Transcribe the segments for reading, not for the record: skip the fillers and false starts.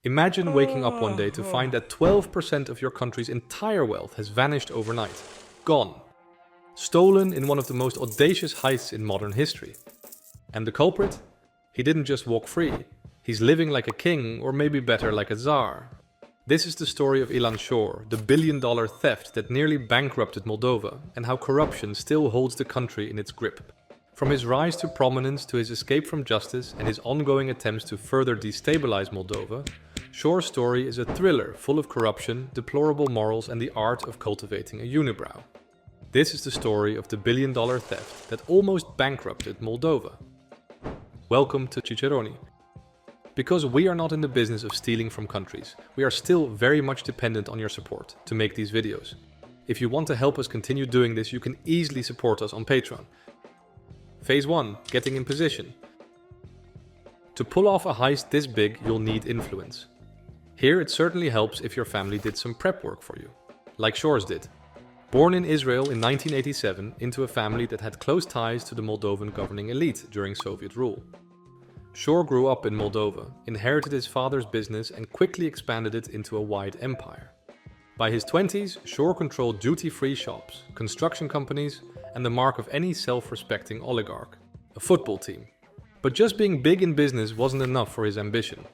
Imagine waking up one day to find that 12% of your country's entire wealth has vanished overnight. Gone. Stolen in one of the most audacious heists in modern history. And the culprit? He didn't just walk free. He's living like a king, or maybe better, like a czar. This is the story of Ilan Shor, the billion-dollar theft that nearly bankrupted Moldova, and how corruption still holds the country in its grip. From his rise to prominence to his escape from justice and his ongoing attempts to further destabilise Moldova, Shor's story is a thriller full of corruption, deplorable morals and the art of cultivating a unibrow. This is the story of the billion-dollar theft that almost bankrupted Moldova. Welcome to Ciceroni. Because we are not in the business of stealing from countries, we are still very much dependent on your support to make these videos. If you want to help us continue doing this, you can easily support us on Patreon. Phase 1. Getting in position. To pull off a heist this big, you'll need influence. Here it certainly helps if your family did some prep work for you, like Shor's did. Born in Israel in 1987 into a family that had close ties to the Moldovan governing elite during Soviet rule. Shor grew up in Moldova, inherited his father's business and quickly expanded it into a wide empire. By his 20s, Shor controlled duty-free shops, construction companies, and the mark of any self-respecting oligarch, a football team. But just being big in business wasn't enough for his ambition.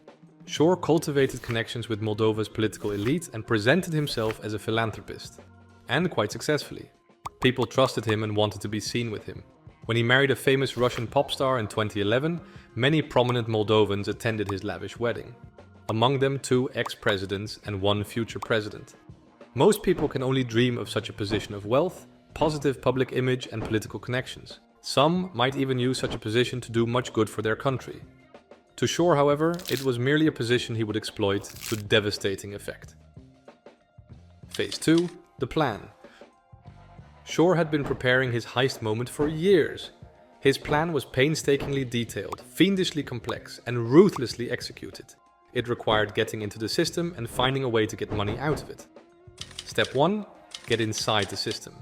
Shor cultivated connections with Moldova's political elite and presented himself as a philanthropist. And quite successfully. People trusted him and wanted to be seen with him. When he married a famous Russian pop star in 2011, many prominent Moldovans attended his lavish wedding. Among them 2 ex-presidents and 1 future president. Most people can only dream of such a position of wealth, positive public image and political connections. Some might even use such a position to do much good for their country. To Shor, however, it was merely a position he would exploit to devastating effect. Phase 2. The plan. Shor had been preparing his heist moment for years. His plan was painstakingly detailed, fiendishly complex, and ruthlessly executed. It required getting into the system and finding a way to get money out of it. Step 1. Get inside the system.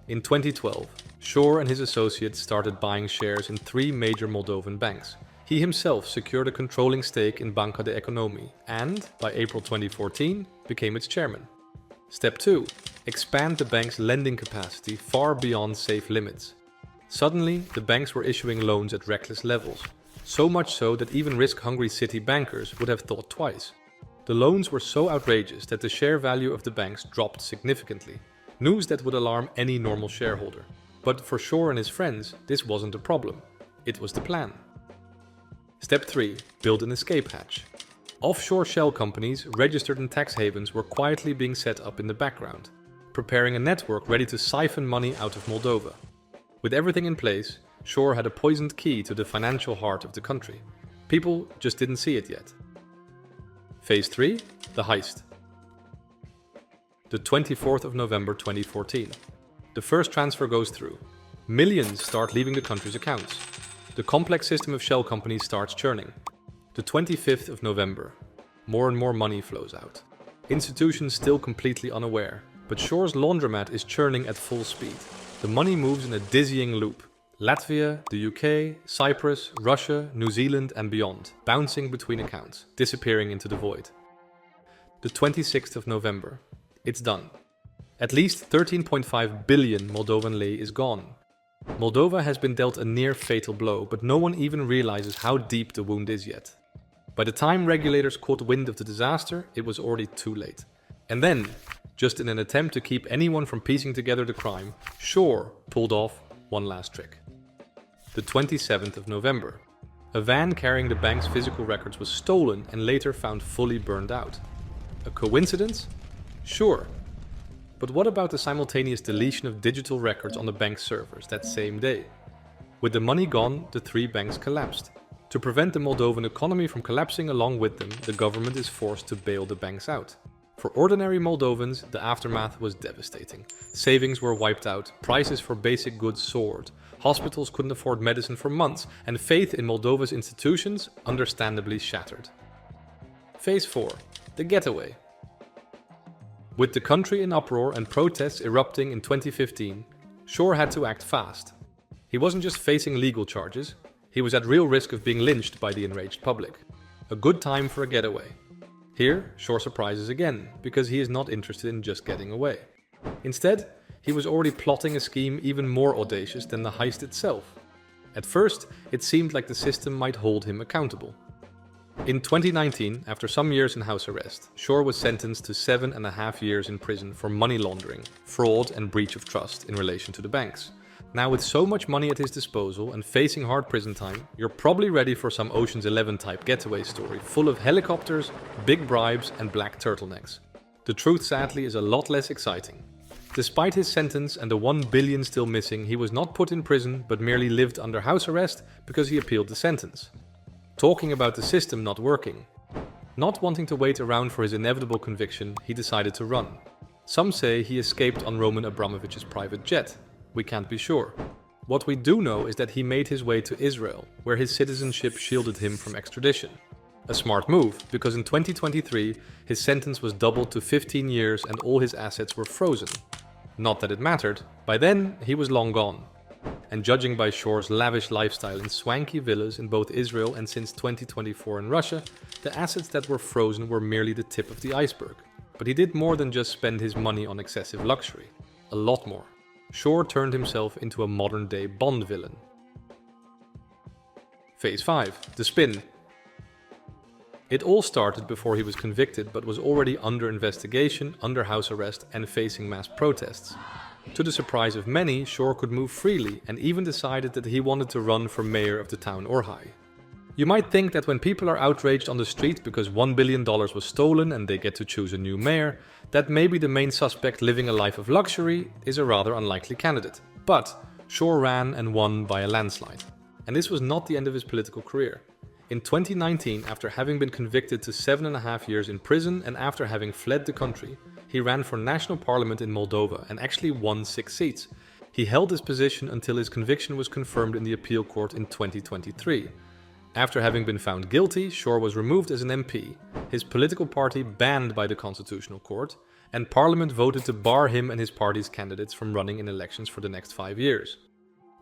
In 2012, Shor and his associates started buying shares in 3 major Moldovan banks. He himself secured a controlling stake in Banca de Economii and, by April 2014, became its chairman. Step 2. Expand the bank's lending capacity far beyond safe limits. Suddenly, the banks were issuing loans at reckless levels, so much so that even risk-hungry city bankers would have thought twice. The loans were so outrageous that the share value of the banks dropped significantly, news that would alarm any normal shareholder. But for Shor and his friends, this wasn't a problem. It was the plan. Step 3. Build an escape hatch. Offshore shell companies registered in tax havens were quietly being set up in the background, preparing a network ready to siphon money out of Moldova. With everything in place, Shor had a poisoned key to the financial heart of the country. People just didn't see it yet. Phase 3. The heist. The 24th of November 2014. The first transfer goes through. Millions start leaving the country's accounts. The complex system of shell companies starts churning. The 25th of November. More and more money flows out. Institutions still completely unaware, but Shor's laundromat is churning at full speed. The money moves in a dizzying loop. Latvia, the UK, Cyprus, Russia, New Zealand and beyond, bouncing between accounts, disappearing into the void. The 26th of November. It's done. At least 13.5 billion Moldovan lei is gone. Moldova has been dealt a near-fatal blow, but no one even realizes how deep the wound is yet. By the time regulators caught wind of the disaster, it was already too late. And then, just in an attempt to keep anyone from piecing together the crime, Shor pulled off one last trick. The 27th of November. A van carrying the bank's physical records was stolen and later found fully burned out. A coincidence? Sure. But what about the simultaneous deletion of digital records on the bank's servers that same day? With the money gone, the 3 banks collapsed. To prevent the Moldovan economy from collapsing along with them, the government is forced to bail the banks out. For ordinary Moldovans, the aftermath was devastating. Savings were wiped out, prices for basic goods soared, hospitals couldn't afford medicine for months, and faith in Moldova's institutions understandably shattered. Phase 4. The getaway. With the country in uproar and protests erupting in 2015, Shor had to act fast. He wasn't just facing legal charges, he was at real risk of being lynched by the enraged public. A good time for a getaway. Here, Shor surprises again, because he is not interested in just getting away. Instead, he was already plotting a scheme even more audacious than the heist itself. At first, it seemed like the system might hold him accountable. In 2019, after some years in house arrest, Shor was sentenced to 7.5 years in prison for money laundering, fraud and breach of trust in relation to the banks. Now, with so much money at his disposal and facing hard prison time, you're probably ready for some Ocean's 11 type getaway story full of helicopters, big bribes and black turtlenecks. The truth, sadly, is a lot less exciting. Despite his sentence and the 1 billion still missing, he was not put in prison but merely lived under house arrest because he appealed the sentence. Talking about the system not working. Not wanting to wait around for his inevitable conviction, he decided to run. Some say he escaped on Roman Abramovich's private jet. We can't be sure. What we do know is that he made his way to Israel, where his citizenship shielded him from extradition. A smart move, because in 2023 his sentence was doubled to 15 years and all his assets were frozen. Not that it mattered, by then he was long gone. And judging by Shor's lavish lifestyle in swanky villas in both Israel and since 2024 in Russia, the assets that were frozen were merely the tip of the iceberg. But he did more than just spend his money on excessive luxury. A lot more. Shor turned himself into a modern-day Bond villain. Phase 5. The Spin. It all started before he was convicted but was already under investigation, under house arrest and facing mass protests. To the surprise of many, Shor could move freely and even decided that he wanted to run for mayor of the town Orhai. You might think that when people are outraged on the street because $1 billion was stolen and they get to choose a new mayor, that maybe the main suspect living a life of luxury is a rather unlikely candidate. But Shor ran and won by a landslide. And this was not the end of his political career. In 2019, after having been convicted to 7.5 years in prison and after having fled the country, he ran for national parliament in Moldova and actually won 6 seats. He held this position until his conviction was confirmed in the appeal court in 2023. After having been found guilty, Shor was removed as an MP, his political party banned by the Constitutional Court, and Parliament voted to bar him and his party's candidates from running in elections for the next 5 years.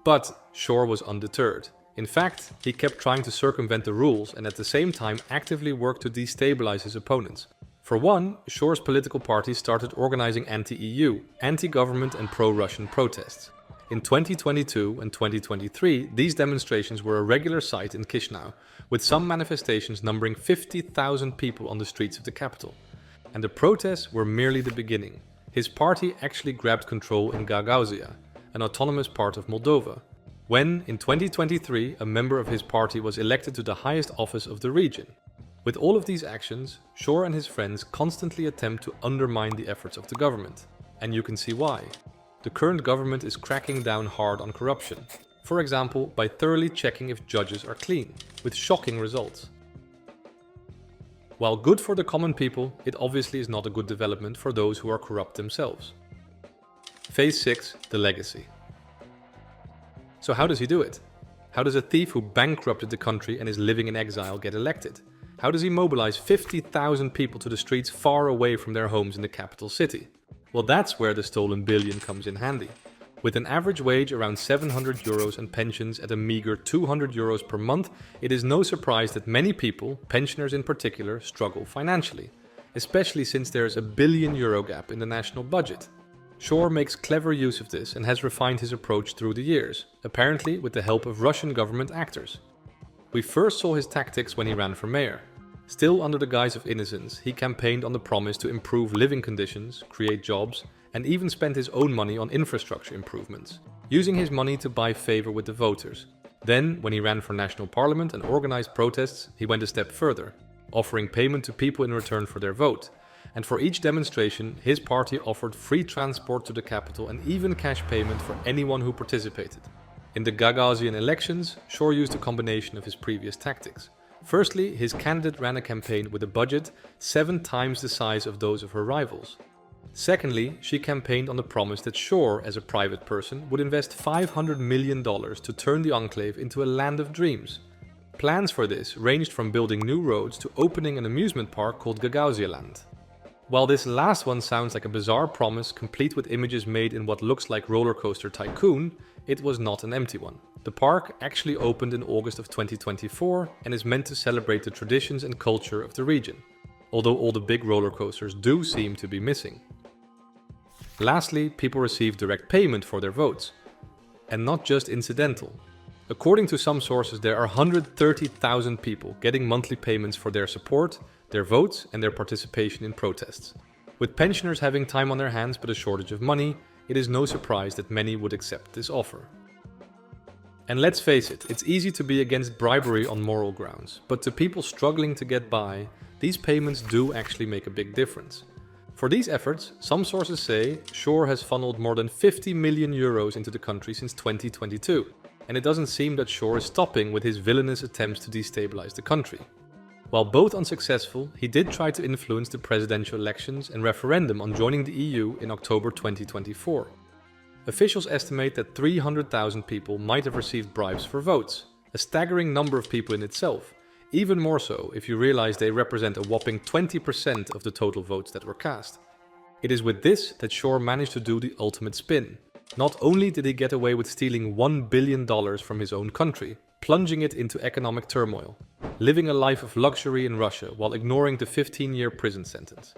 But Shor was undeterred. In fact, he kept trying to circumvent the rules and at the same time actively worked to destabilise his opponents. For one, Shor's political party started organizing anti-EU, anti-government and pro-Russian protests. In 2022 and 2023, these demonstrations were a regular sight in Chisinau, with some manifestations numbering 50,000 people on the streets of the capital. And the protests were merely the beginning. His party actually grabbed control in Gagauzia, an autonomous part of Moldova, when, in 2023, a member of his party was elected to the highest office of the region. With all of these actions, Shor and his friends constantly attempt to undermine the efforts of the government. And you can see why. The current government is cracking down hard on corruption. For example, by thoroughly checking if judges are clean, with shocking results. While good for the common people, it obviously is not a good development for those who are corrupt themselves. Phase 6. The Legacy. So how does he do it? How does a thief who bankrupted the country and is living in exile get elected? How does he mobilize 50,000 people to the streets far away from their homes in the capital city? Well, that's where the stolen billion comes in handy. With an average wage around 700 euros and pensions at a meager 200 euros per month, it is no surprise that many people, pensioners in particular, struggle financially, especially since there is a €1 billion gap in the national budget. Shor makes clever use of this and has refined his approach through the years, apparently with the help of Russian government actors. We first saw his tactics when he ran for mayor. Still under the guise of innocence, he campaigned on the promise to improve living conditions, create jobs, and even spent his own money on infrastructure improvements, using his money to buy favor with the voters. Then, when he ran for national parliament and organized protests, he went a step further, offering payment to people in return for their vote. And for each demonstration, his party offered free transport to the capital and even cash payment for anyone who participated. In the Gagauzian elections, Shor used a combination of his previous tactics. Firstly, his candidate ran a campaign with a budget 7 times the size of those of her rivals. Secondly, she campaigned on the promise that Shor, as a private person, would invest $500 million to turn the enclave into a land of dreams. Plans for this ranged from building new roads to opening an amusement park called Gagauzialand. While this last one sounds like a bizarre promise complete with images made in what looks like Roller Coaster Tycoon, it was not an empty one. The park actually opened in August of 2024 and is meant to celebrate the traditions and culture of the region. although all the big roller coasters do seem to be missing. Lastly, people receive direct payment for their votes, and not just incidental. According to some sources, there are 130,000 people getting monthly payments for their support, their votes, and their participation in protests. With pensioners having time on their hands but a shortage of money, it is no surprise that many would accept this offer. And let's face it, it's easy to be against bribery on moral grounds, but to people struggling to get by, these payments do actually make a big difference. For these efforts, some sources say Shor has funneled more than 50 million euros into the country since 2022, and it doesn't seem that Shor is stopping with his villainous attempts to destabilize the country. While both unsuccessful, he did try to influence the presidential elections and referendum on joining the EU in October 2024. Officials estimate that 300,000 people might have received bribes for votes, a staggering number of people in itself, even more so if you realize they represent a whopping 20% of the total votes that were cast. It is with this that Shor managed to do the ultimate spin. Not only did he get away with stealing $1 billion from his own country, plunging it into economic turmoil, living a life of luxury in Russia while ignoring the 15-year prison sentence.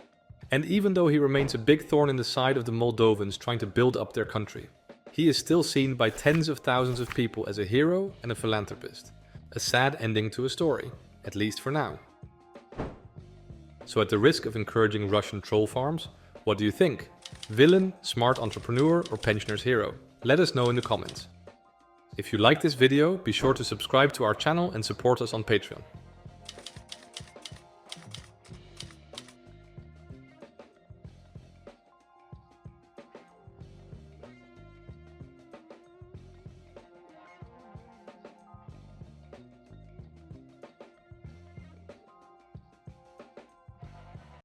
And even though he remains a big thorn in the side of the Moldovans trying to build up their country, he is still seen by tens of thousands of people as a hero and a philanthropist. A sad ending to a story, at least for now. So at the risk of encouraging Russian troll farms, what do you think? Villain, smart entrepreneur, or pensioner's hero? Let us know in the comments. If you like this video, be sure to subscribe to our channel and support us on Patreon.